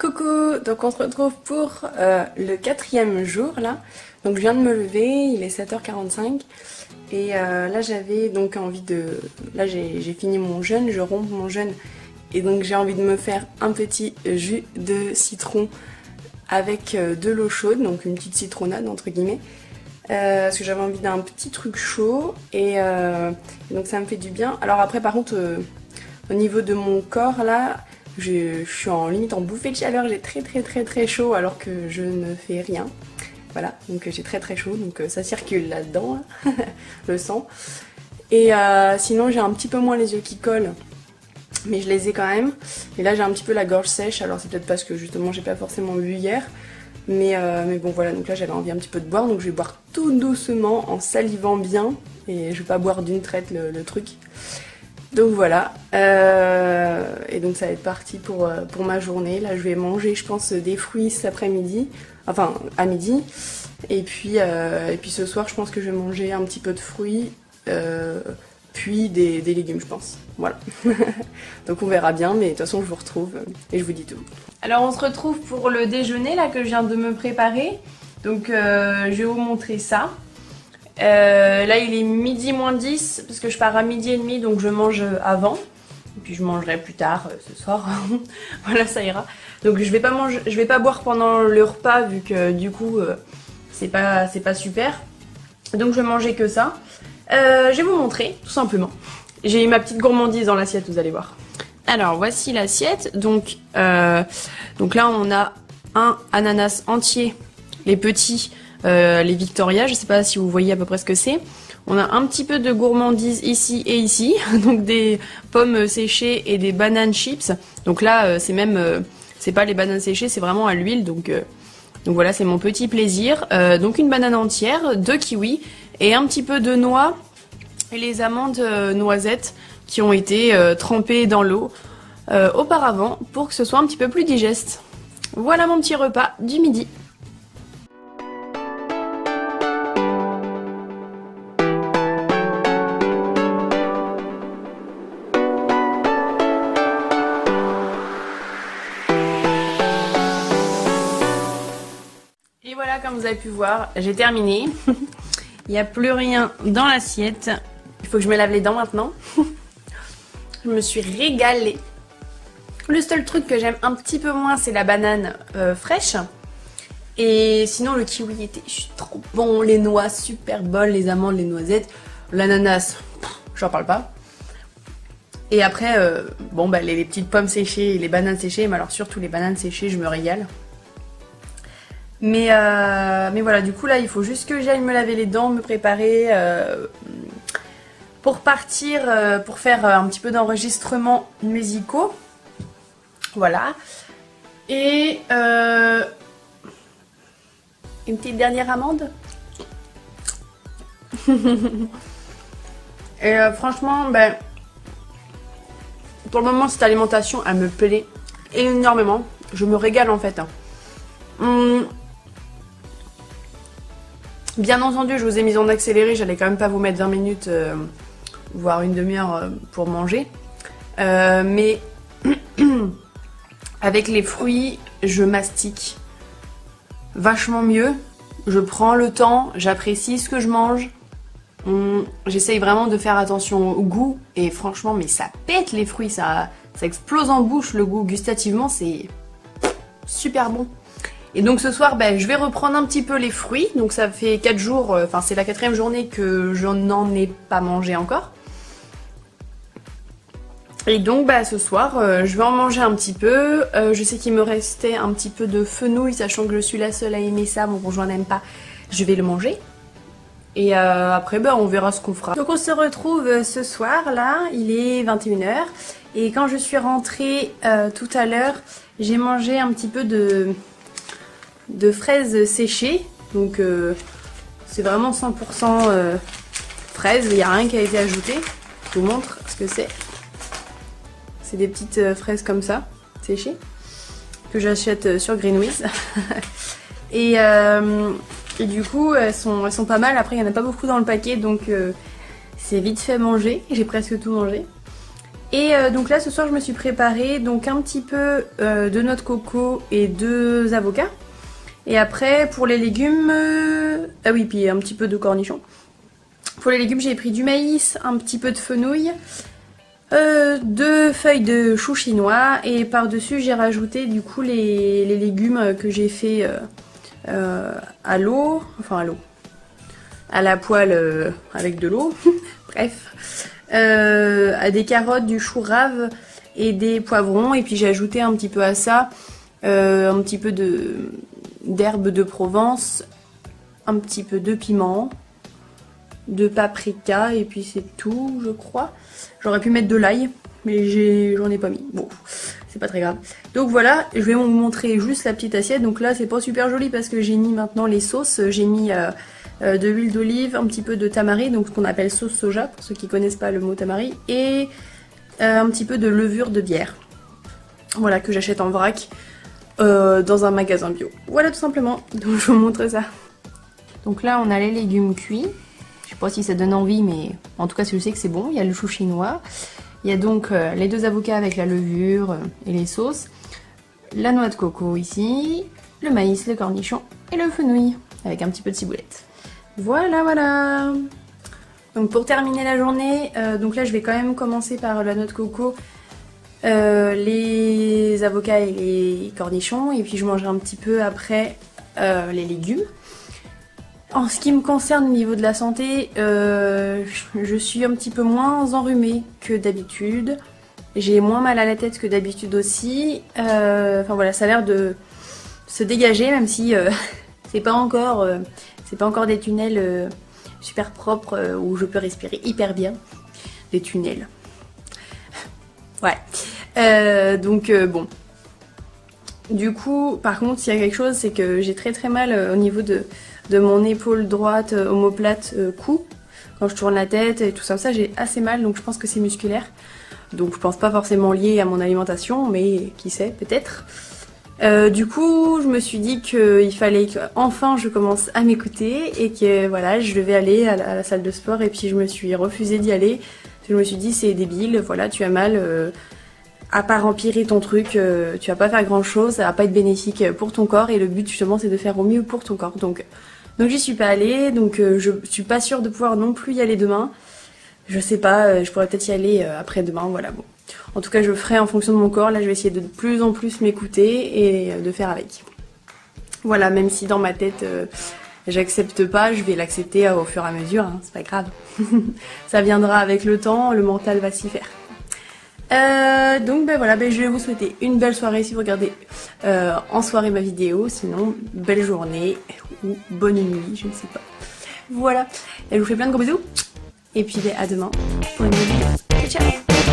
Coucou, donc on se retrouve pour le 4e jour là. Donc je viens de me lever, il est 7h45 et là j'avais donc envie de... Là j'ai fini mon jeûne, je romps mon jeûne et donc j'ai envie de me faire un petit jus de citron avec de l'eau chaude, donc une petite citronnade entre guillemets. Parce que j'avais envie d'un petit truc chaud et donc ça me fait du bien. Alors après par contre au niveau de mon corps là, je suis en limite en bouffée de chaleur, j'ai très chaud alors que je ne fais rien. Voilà, donc j'ai très chaud, donc ça circule là-dedans, là, le sang. Et sinon j'ai un petit peu moins les yeux qui collent, mais je les ai quand même. Et là j'ai un petit peu la gorge sèche, alors c'est peut-être parce que justement j'ai pas forcément bu hier. Mais bon voilà, donc là j'avais envie un petit peu de boire, donc je vais boire tout doucement en salivant bien. Et je vais pas boire d'une traite le truc. Donc voilà, et donc ça va être parti pour ma journée. Là je vais manger je pense des fruits cet après-midi, enfin à midi. Et puis ce soir je pense que je vais manger un petit peu de fruits, puis des légumes je pense. Voilà, donc on verra bien, mais de toute façon je vous retrouve et je vous dis tout. Alors on se retrouve pour le déjeuner là que je viens de me préparer. Donc je vais vous montrer ça. Là il est midi moins 10 parce que je pars à midi et demi, donc je mange avant et puis je mangerai plus tard ce soir. Voilà, ça ira. Donc je vais pas boire pendant le repas vu que du coup c'est pas super. Donc je vais manger que ça. Je vais vous montrer tout simplement. J'ai ma petite gourmandise dans l'assiette, vous allez voir. Alors voici l'assiette. Donc là on a un ananas entier, les petits. Les Victoria, je sais pas si vous voyez à peu près ce que c'est. On a un petit peu de gourmandise ici et ici, donc des pommes séchées et des bananes chips. Donc là, c'est pas les bananes séchées, c'est vraiment à l'huile. Donc voilà, c'est mon petit plaisir. Donc une banane entière, 2 kiwis et un petit peu de noix et les amandes noisettes qui ont été trempées dans l'eau auparavant pour que ce soit un petit peu plus digeste. Voilà mon petit repas du midi. Et voilà, comme vous avez pu voir, j'ai terminé. Il n'y a plus rien dans l'assiette. Il faut que je me lave les dents maintenant. Je me suis régalée. Le seul truc que j'aime un petit peu moins, c'est la banane fraîche. Et sinon, le kiwi était trop bon. Les noix, super bonnes. Les amandes, les noisettes. L'ananas, j'en parle pas. Et après, bon, bah, les petites pommes séchées et les bananes séchées. Mais alors surtout les bananes séchées, je me régale. Mais voilà, du coup là il faut juste que j'aille me laver les dents, me préparer pour partir, pour faire un petit peu d'enregistrements musicaux. Voilà. Et une petite dernière amande. Et franchement, ben, pour le moment cette alimentation elle me plaît énormément. Je me régale en fait. Bien entendu, je vous ai mis en accéléré, j'allais quand même pas vous mettre 20 minutes, voire une demi-heure pour manger. Mais avec les fruits, je mastique vachement mieux. Je prends le temps, j'apprécie ce que je mange. J'essaye vraiment de faire attention au goût. Et franchement, mais ça pète les fruits, ça explose en bouche le goût. Gustativement, c'est super bon. Et donc ce soir, ben, je vais reprendre un petit peu les fruits. Donc ça fait 4 jours, enfin c'est la 4e journée que je n'en ai pas mangé encore. Et donc bah, ce soir, je vais en manger un petit peu. Je sais qu'il me restait un petit peu de fenouil, sachant que je suis la seule à aimer ça. Mon conjoint n'aime pas, je vais le manger. Et après, bah, on verra ce qu'on fera. Donc on se retrouve ce soir, là, il est 21h. Et quand je suis rentrée tout à l'heure, j'ai mangé un petit peu de fraises séchées, donc c'est vraiment 100% fraises, il n'y a rien qui a été ajouté. Je vous montre ce que c'est. C'est des petites fraises comme ça, séchées, que j'achète sur Greenwiz. et du coup elles sont pas mal. Après il n'y en a pas beaucoup dans le paquet, donc c'est vite fait manger, j'ai presque tout mangé. Et donc là ce soir je me suis préparée donc un petit peu de noix de coco et 2 avocats. Et après pour les légumes, ah oui, puis un petit peu de cornichons. Pour les légumes j'ai pris du maïs, un petit peu de fenouil, 2 feuilles de chou chinois et par-dessus j'ai rajouté du coup les légumes que j'ai fait à l'eau, enfin à l'eau, à la poêle avec de l'eau, bref, à des carottes, du chou rave et des poivrons. Et puis j'ai ajouté un petit peu à ça un petit peu d'herbe de Provence, un petit peu de piment, de paprika et puis c'est tout je crois. J'aurais pu mettre de l'ail mais j'en ai pas mis, bon c'est pas très grave. Donc voilà, je vais vous montrer juste la petite assiette. Donc là c'est pas super joli parce que j'ai mis maintenant les sauces, j'ai mis de l'huile d'olive, un petit peu de tamari, donc ce qu'on appelle sauce soja pour ceux qui connaissent pas le mot tamari, et un petit peu de levure de bière, voilà, que j'achète en vrac dans un magasin bio. Voilà tout simplement, donc je vous montre ça. Donc là on a les légumes cuits, je sais pas si ça donne envie mais en tout cas je sais que c'est bon. Il y a le chou chinois, il y a donc les 2 avocats avec la levure et les sauces, la noix de coco ici, le maïs, le cornichon et le fenouil avec un petit peu de ciboulette. Voilà, voilà. Donc pour terminer la journée, donc là je vais quand même commencer par la noix de coco, les avocats et les cornichons, et puis je mangerai un petit peu après les légumes. En ce qui me concerne au niveau de la santé, je suis un petit peu moins enrhumée que d'habitude. J'ai moins mal à la tête que d'habitude aussi. Enfin voilà, ça a l'air de se dégager, même si c'est pas encore des tunnels super propres où je peux respirer hyper bien. Des tunnels. Ouais. Donc bon. Du coup, par contre, s'il y a quelque chose, c'est que j'ai très mal au niveau de mon épaule droite, omoplate, cou. Quand je tourne la tête et tout ça, j'ai assez mal, donc je pense que c'est musculaire. Donc je pense pas forcément lié à mon alimentation, mais qui sait, peut-être. Du coup, je me suis dit qu'il fallait qu'enfin je commence à m'écouter et que voilà, je devais aller à la salle de sport, et puis je me suis refusée d'y aller. Je me suis dit c'est débile, voilà, tu as mal, à part empirer ton truc, tu vas pas faire grand chose, ça va pas être bénéfique pour ton corps, et le but justement c'est de faire au mieux pour ton corps. Donc j'y suis pas allée, donc je suis pas sûre de pouvoir non plus y aller demain. Je sais pas, je pourrais peut-être y aller après-demain, voilà, bon. En tout cas, je ferai en fonction de mon corps. Là, je vais essayer de plus en plus m'écouter et de faire avec. Voilà, même si dans ma tête, j'accepte pas, je vais l'accepter au fur et à mesure, hein, c'est pas grave. Ça viendra avec le temps, le mental va s'y faire. Donc ben voilà, je vais vous souhaiter une belle soirée si vous regardez en soirée ma vidéo. Sinon, belle journée ou bonne nuit, je ne sais pas. Voilà, et je vous fais plein de gros bisous. Et puis à demain pour une nouvelle vidéo. Ciao.